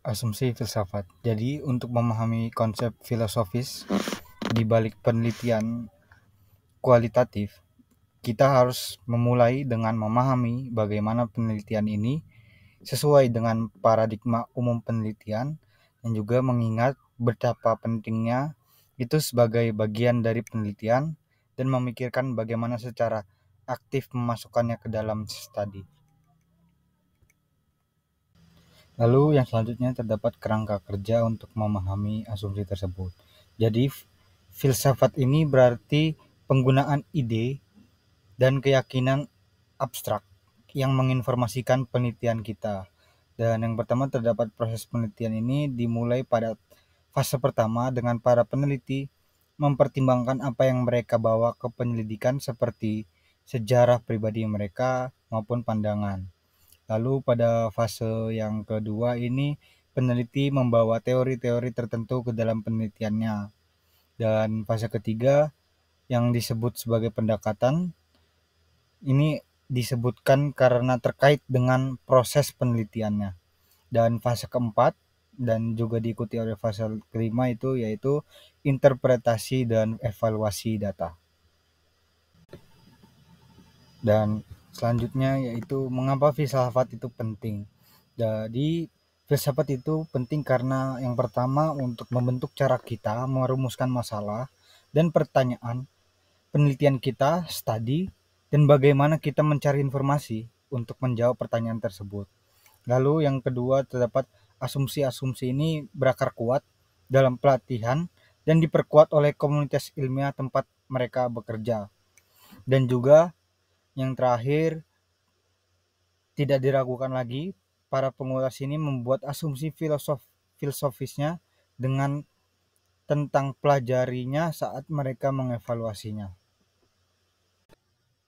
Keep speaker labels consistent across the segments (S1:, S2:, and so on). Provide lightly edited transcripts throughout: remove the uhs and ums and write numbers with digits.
S1: Asumsi filsafat. Jadi, untuk memahami konsep filosofis di balik penelitian kualitatif, kita harus memulai dengan memahami bagaimana penelitian ini sesuai dengan paradigma umum penelitian dan juga mengingat betapa pentingnya itu sebagai bagian dari penelitian dan memikirkan bagaimana secara aktif memasukkannya ke dalam studi. Lalu yang selanjutnya terdapat kerangka kerja untuk memahami asumsi tersebut. Jadi filsafat ini berarti penggunaan ide dan keyakinan abstrak yang menginformasikan penelitian kita. Dan yang pertama terdapat proses penelitian ini dimulai pada fase pertama dengan para peneliti mempertimbangkan apa yang mereka bawa ke penyelidikan seperti sejarah pribadi mereka maupun pandangan. Lalu pada fase yang kedua ini peneliti membawa teori-teori tertentu ke dalam penelitiannya. Dan fase ketiga yang disebut sebagai pendekatan ini disebutkan karena terkait dengan proses penelitiannya. Dan fase keempat dan juga diikuti oleh fase kelima itu yaitu interpretasi dan evaluasi data. Dan selanjutnya yaitu mengapa filsafat itu penting. Jadi filsafat itu penting karena yang pertama untuk membentuk cara kita merumuskan masalah dan pertanyaan penelitian kita, studi, dan bagaimana kita mencari informasi untuk menjawab pertanyaan tersebut. Lalu yang kedua terdapat asumsi-asumsi ini berakar kuat dalam pelatihan dan diperkuat oleh komunitas ilmiah tempat mereka bekerja. Dan juga yang terakhir, tidak diragukan lagi, para pengulas ini membuat asumsi filosofisnya dengan tentang pelajarinya saat mereka mengevaluasinya.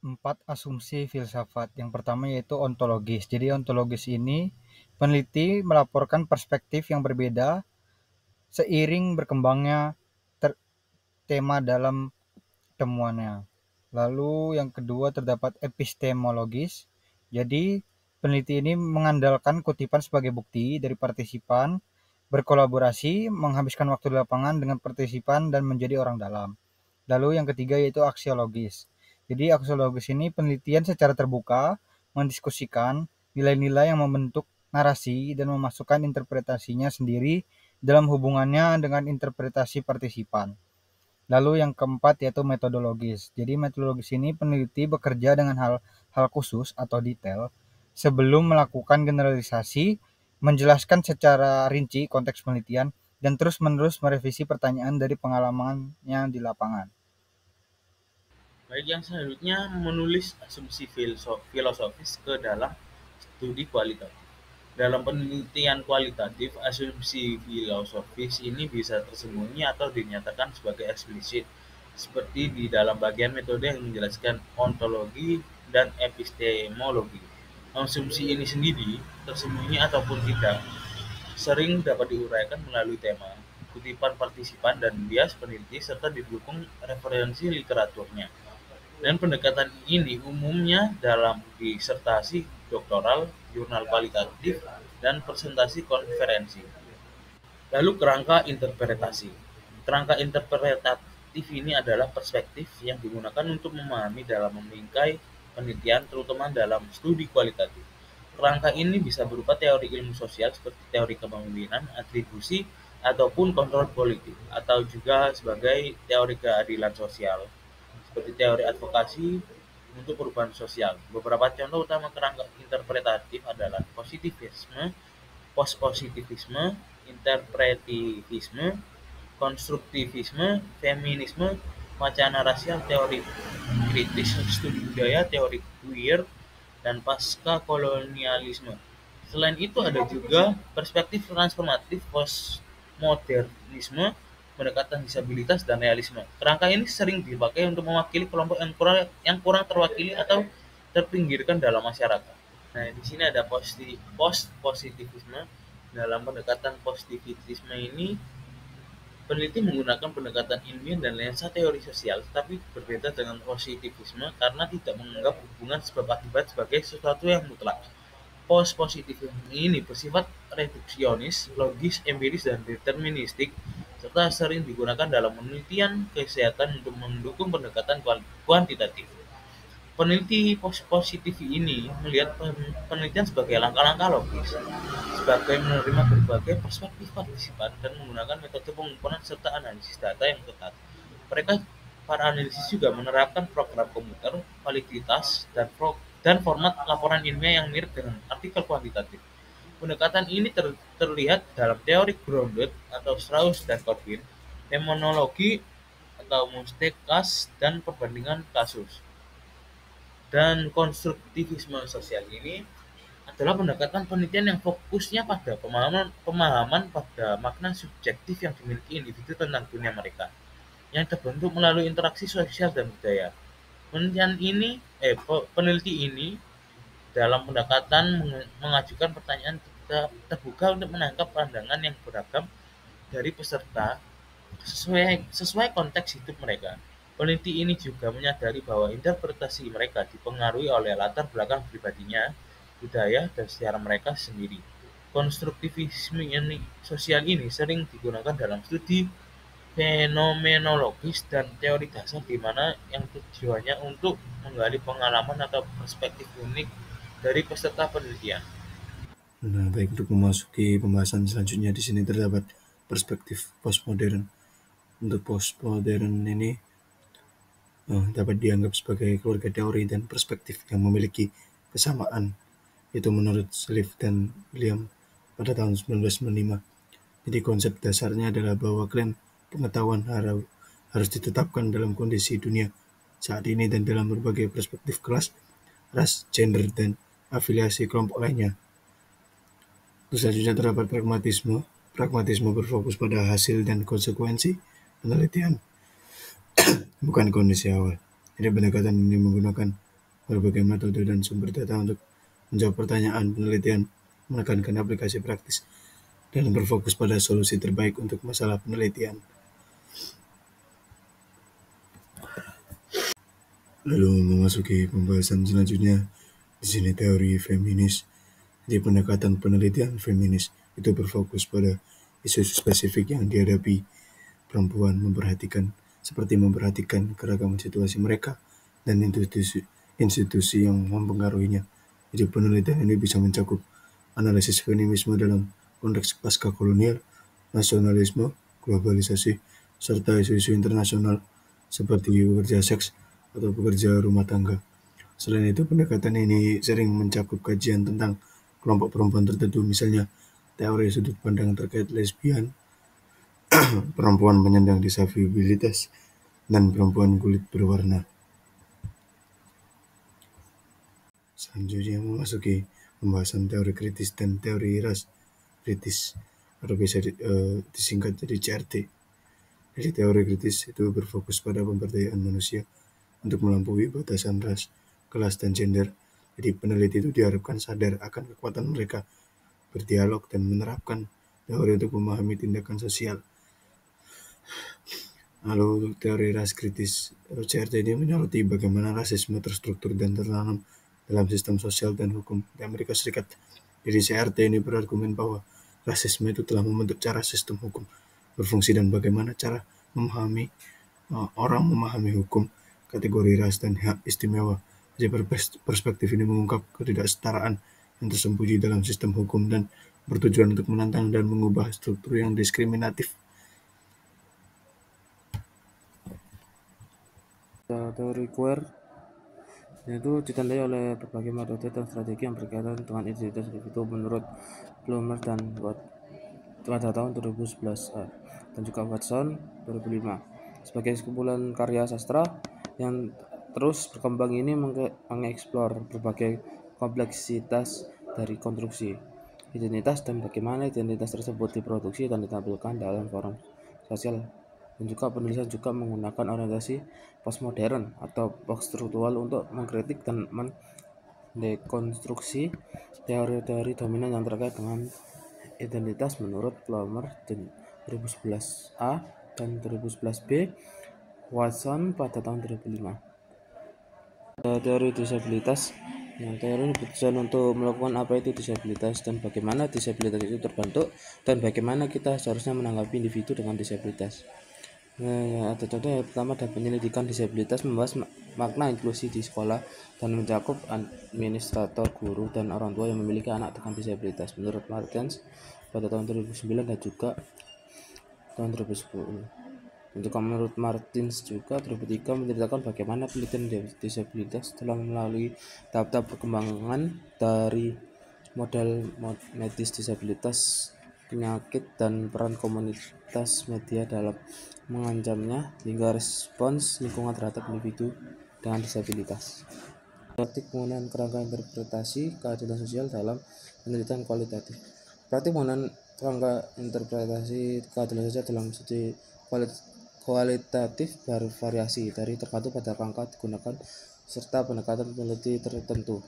S1: 4 asumsi filsafat. Yang pertama yaitu ontologis. Jadi ontologis ini peneliti melaporkan perspektif yang berbeda seiring berkembangnya tema dalam temuannya. Lalu yang kedua terdapat epistemologis. Jadi peneliti ini mengandalkan kutipan sebagai bukti dari partisipan, berkolaborasi, menghabiskan waktu di lapangan dengan partisipan dan menjadi orang dalam. Lalu yang ketiga yaitu aksiologis. Jadi aksiologis ini penelitian secara terbuka mendiskusikan nilai-nilai yang membentuk narasi dan memasukkan interpretasinya sendiri dalam hubungannya dengan interpretasi partisipan. Lalu yang keempat yaitu metodologis. Jadi metodologis ini peneliti bekerja dengan hal khusus atau detail sebelum melakukan generalisasi, menjelaskan secara rinci konteks penelitian, dan terus-menerus merevisi pertanyaan dari pengalamannya di lapangan.
S2: Baik, yang selanjutnya menulis asumsi filosofis ke dalam studi kualitatif. Dalam penelitian kualitatif, asumsi filosofis ini bisa tersembunyi atau dinyatakan sebagai eksplisit, seperti di dalam bagian metode yang menjelaskan ontologi dan epistemologi. Asumsi ini sendiri, tersembunyi ataupun tidak, sering dapat diuraikan melalui tema, kutipan partisipan, dan bias peneliti, serta didukung referensi literaturnya. Dan pendekatan ini umumnya dalam disertasi doktoral, jurnal kualitatif, dan presentasi konferensi. Lalu kerangka interpretasi. Kerangka interpretatif ini adalah perspektif yang digunakan untuk memahami dalam membingkai penelitian, terutama dalam studi kualitatif. Kerangka ini bisa berupa teori ilmu sosial seperti teori kepemimpinan, atribusi, ataupun kontrol politik, atau juga sebagai teori keadilan sosial seperti teori advokasi untuk perubahan sosial. Beberapa contoh utama kerangka interpretatif adalah positivisme, postpositivisme, interpretivisme, konstruktivisme, feminisme, wacana rasial, teori kritis, studi budaya, teori queer, dan pasca kolonialisme. Selain itu ada juga perspektif transformatif postmodernisme, pendekatan disabilitas, dan realisme. Kerangka ini sering dipakai untuk mewakili kelompok yang kurang terwakili atau terpinggirkan dalam masyarakat. Nah, di sini ada post-positivisme. Dalam pendekatan positivisme ini, peneliti menggunakan pendekatan ilmiah dan lensa teori sosial, tetapi berbeda dengan positivisme karena tidak menganggap hubungan sebab akibat sebagai sesuatu yang mutlak. Post-positivisme ini bersifat reduksionis, logis, empiris, dan deterministik, serta sering digunakan dalam penelitian kesehatan untuk mendukung pendekatan kuantitatif. Peneliti positif ini melihat penelitian sebagai langkah-langkah logis, sebagai menerima berbagai perspektif partisipan dan menggunakan metode pengumpulan serta analisis data yang ketat. Mereka para analisis juga menerapkan program komputer, validitas, dan format laporan ilmiah yang mirip dengan artikel kuantitatif. Pendekatan ini terlihat dalam teori grounded atau Strauss dan Corbin, demonologi atau Mustekas, dan perbandingan kasus. Dan konstruktivisme sosial ini adalah pendekatan penelitian yang fokusnya pada pemahaman pada makna subjektif yang dimiliki individu tentang dunia mereka, yang terbentuk melalui interaksi sosial dan budaya. Peneliti ini dalam pendekatan mengajukan pertanyaan terbuka untuk menangkap pandangan yang beragam dari peserta sesuai konteks hidup mereka. Peneliti ini juga menyadari bahwa interpretasi mereka dipengaruhi oleh latar belakang pribadinya, budaya, dan sejarah mereka sendiri. Konstruktivisme sosial ini sering digunakan dalam studi fenomenologis dan teori dasar di mana yang tujuannya untuk menggali pengalaman atau perspektif unik dari peserta penelitian.
S3: Nah, baik, untuk memasuki pembahasan selanjutnya di sini terdapat perspektif postmodern. Untuk postmodern ini dapat dianggap sebagai keluarga teori dan perspektif yang memiliki kesamaan, yaitu menurut Sliff dan William pada tahun 1995. Jadi konsep dasarnya adalah bahwa klaim pengetahuan harus ditetapkan dalam kondisi dunia saat ini dan dalam berbagai perspektif kelas, ras, gender, dan afiliasi kelompok lainnya. Selanjutnya terdapat pragmatisme. Pragmatisme berfokus pada hasil dan konsekuensi penelitian, bukan kondisi awal. Jadi pendekatan ini menggunakan berbagai metode dan sumber data untuk menjawab pertanyaan penelitian, menekankan aplikasi praktis, dan berfokus pada solusi terbaik untuk masalah penelitian. Lalu memasuki pembahasan selanjutnya, di sini teori feminis. Di pendekatan penelitian feminis itu berfokus pada isu spesifik yang dihadapi perempuan, seperti memperhatikan keragaman situasi mereka dan institusi yang mempengaruhinya. Jadi penelitian ini bisa mencakup analisis feminisme dalam konteks pasca kolonial, nasionalisme, globalisasi, serta isu-isu internasional seperti pekerja seks atau pekerja rumah tangga. Selain itu, pendekatan ini sering mencakup kajian tentang kelompok perempuan tertentu, misalnya teori sudut pandang terkait lesbian, perempuan penyandang disabilitas, dan perempuan kulit berwarna. Selanjutnya memasuki pembahasan teori kritis dan teori ras kritis, atau bisa disingkat jadi CRT. Jadi teori kritis itu berfokus pada pemberdayaan manusia untuk melampaui batasan ras, kelas, dan gender. Jadi peneliti itu diharapkan sadar akan kekuatan mereka berdialog dan menerapkan teori untuk memahami tindakan sosial. Lalu teori ras kritis atau CRT ini menyoroti bagaimana rasisme terstruktur dan tertanam dalam sistem sosial dan hukum di Amerika Serikat. Jadi CRT ini berargumen bahwa rasisme itu telah membentuk cara sistem hukum berfungsi dan bagaimana cara orang memahami hukum, kategori ras, dan hak istimewa. Jadi perspektif ini mengungkap ketidaksetaraan yang tersembunyi dalam sistem hukum dan bertujuan untuk menantang dan mengubah struktur yang diskriminatif.
S4: Teori queer yaitu ditandai oleh berbagai metode dan strategi yang berkaitan dengan identitas individu menurut Plummer dan Watt pada tahun 2011 dan juga Watson 2005. Sebagai kumpulan karya sastra yang terus berkembang ini mengeksplor berbagai kompleksitas dari konstruksi identitas dan bagaimana identitas tersebut diproduksi dan ditampilkan dalam forum sosial. Dan juga penulisan juga menggunakan orientasi postmodern atau poststruktural untuk mengkritik dan mendekonstruksi teori-teori dominan yang terkait dengan identitas menurut Plummer 2011A dan 2011B, Watson pada tahun 2005. Teori disabilitas Yang teori ini bertujuan untuk melakukan apa itu disabilitas dan bagaimana disabilitas itu terbentuk dan bagaimana kita seharusnya menanggapi individu dengan disabilitas. Ada contoh yang pertama ada penyelidikan disabilitas membahas makna inklusi di sekolah dan mencakup administrator, guru, dan orang tua yang memiliki anak dengan disabilitas. Menurut Martens pada tahun 2009 dan juga tahun 2010. Untuk menurut Martins juga 2003 menceritakan bagaimana penelitian disabilitas telah melalui tahap-tahap perkembangan dari model medis disabilitas, penyakit, dan peran komunitas media dalam mengancamnya hingga respons lingkungan terhadap individu dengan disabilitas. Praktik penggunaan kerangka interpretasi keadilan sosial dalam penelitian kualitatif. Praktik penggunaan kerangka interpretasi keadilan sosial dalam studi kualitatif bervariasi dari tergantung pada kerangka digunakan serta pendekatan peneliti tertentu.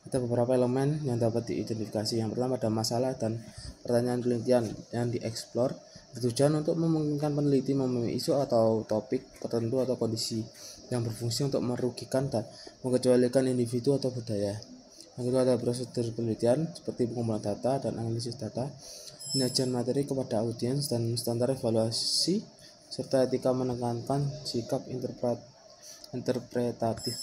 S4: Ada beberapa elemen yang dapat diidentifikasi. Yang pertama ada masalah dan pertanyaan penelitian yang dieksplor bertujuan untuk memungkinkan peneliti memahami isu atau topik tertentu atau kondisi yang berfungsi untuk merugikan dan mengecualikan individu atau budaya. Yang kedua ada prosedur penelitian seperti pengumpulan data dan analisis data, penyajian materi kepada audiens dan standar evaluasi, serta etika menekankan sikap interpretatif.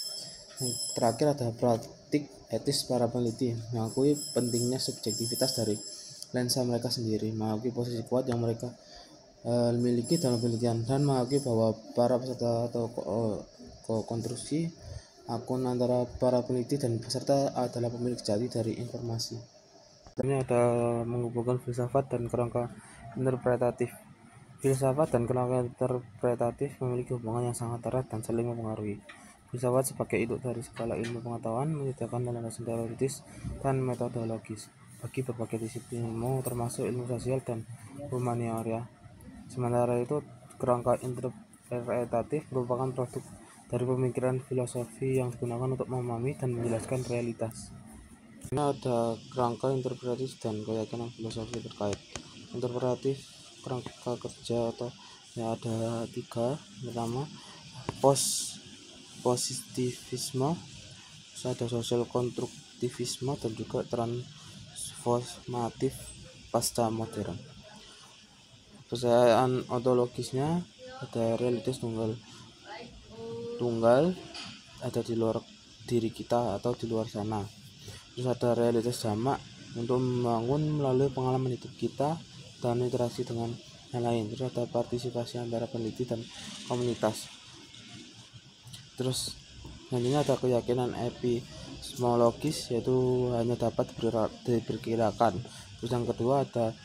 S4: Yang terakhir ada praktik etis para peneliti, mengakui pentingnya subjektivitas dari lensa mereka sendiri, mengakui posisi kuat yang mereka miliki dalam penelitian, dan mengakui bahwa para peserta atau konstruksi akun antara para peneliti dan peserta adalah pemilik sejati dari informasi. Ini ada menghubungkan filsafat dan kerangka interpretatif. Filsafat dan kerangka interpretatif memiliki hubungan yang sangat erat dan saling mempengaruhi. Filsafat sebagai induk dari segala ilmu pengetahuan menyediakan landasan teoritis dan metodologis bagi berbagai disiplin ilmu termasuk ilmu sosial dan humaniora. Sementara itu, kerangka interpretatif merupakan produk dari pemikiran filosofi yang digunakan untuk memahami dan menjelaskan realitas. Ini ada kerangka interpretatif dan keyakinan filosofi terkait. Interpretatif kerangka kerja atau ya ada 3. Pertama, positivisme, ada sosial konstruktivisme, dan juga transformatif pasca modern. Kepercayaan ontologisnya ada realitas tunggal ada di luar diri kita atau di luar sana. Terus ada realitas jamak untuk membangun melalui pengalaman hidup kita dan interaksi dengan yang lain. Terus ada partisipasi antara peneliti dan komunitas. Terus selanjutnya ada keyakinan epistemologis, yaitu hanya dapat diperkirakan. Terus yang kedua ada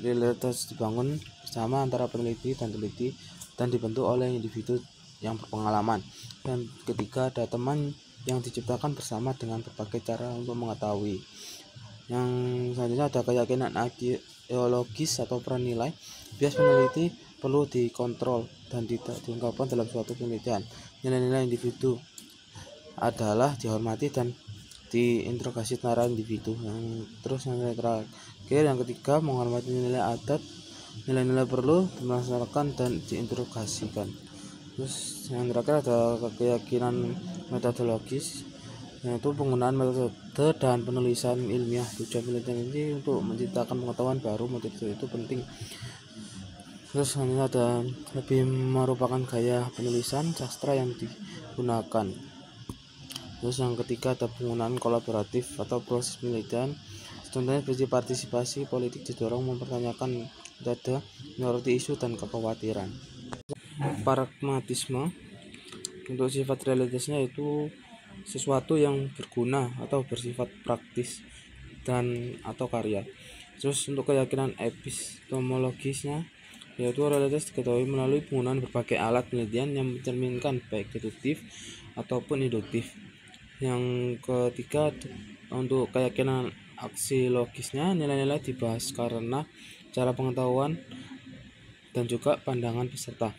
S4: realitas dibangun bersama antara peneliti dan teliti dan dibentuk oleh individu yang berpengalaman. Dan ketiga ada teman yang diciptakan bersama dengan berbagai cara untuk mengetahui. Yang selanjutnya ada keyakinan ideologis atau peran nilai. Bias peneliti perlu dikontrol dan tidak diungkapkan dalam suatu penelitian. Nilai-nilai individu adalah dihormati dan diinterogasi antara individu. Terus yang terakhir yang ketiga menghormati nilai adat. Nilai-nilai perlu dimasalahkan dan diinterogasikan. Terus yang terakhir ada keyakinan metodologis, yaitu penggunaan metode dan penulisan ilmiah. Tujuan penelitian ini untuk menciptakan pengetahuan baru. Metode itu penting. Terus selanjutnya ada lebih merupakan gaya penulisan sastra yang digunakan. Terus yang ketiga ada penggunaan kolaboratif atau proses penelitian. Contohnya seperti partisipasi politik didorong mempertanyakan metode, menyoroti isu dan kekhawatiran. Pragmatisme untuk sifat realitasnya itu sesuatu yang berguna atau bersifat praktis dan atau karya. Terus untuk keyakinan epistemologisnya, yaitu realitas diketahui melalui penggunaan berbagai alat penelitian yang mencerminkan baik deduktif ataupun induktif. Yang ketiga untuk keyakinan aksiologisnya, nilai-nilai dibahas karena cara pengetahuan dan juga pandangan peserta.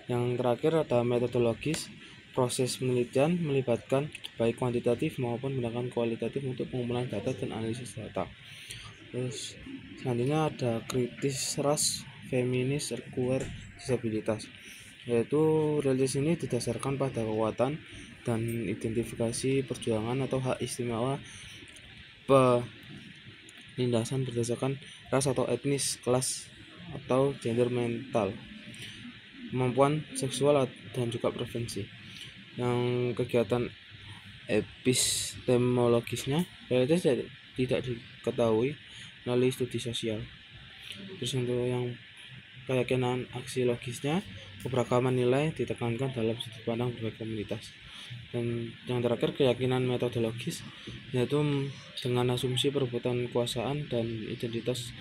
S4: Yang terakhir ada metodologis, proses penelitian melibatkan baik kuantitatif maupun pendekatan kualitatif untuk pengumpulan data dan analisis data. Terus selanjutnya ada kritis ras, feminis, queer, disabilitas. yaitu religius ini didasarkan pada kekuatan dan identifikasi perjuangan atau hak istimewa penindasan berdasarkan ras atau etnis, kelas atau gender, mental, kemampuan seksual dan juga preferensi. Yang kegiatan epistemologisnya religius tidak diketahui melalui studi sosial. Terus untuk yang keyakinan aksiologisnya, keberagaman nilai ditekankan dalam sudut pandang berbagai komunitas. Dan yang terakhir keyakinan metodologis, yaitu dengan asumsi perebutan kekuasaan dan identitas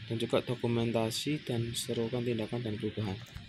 S4: dan juga dokumentasi dan serukan tindakan dan perubahan.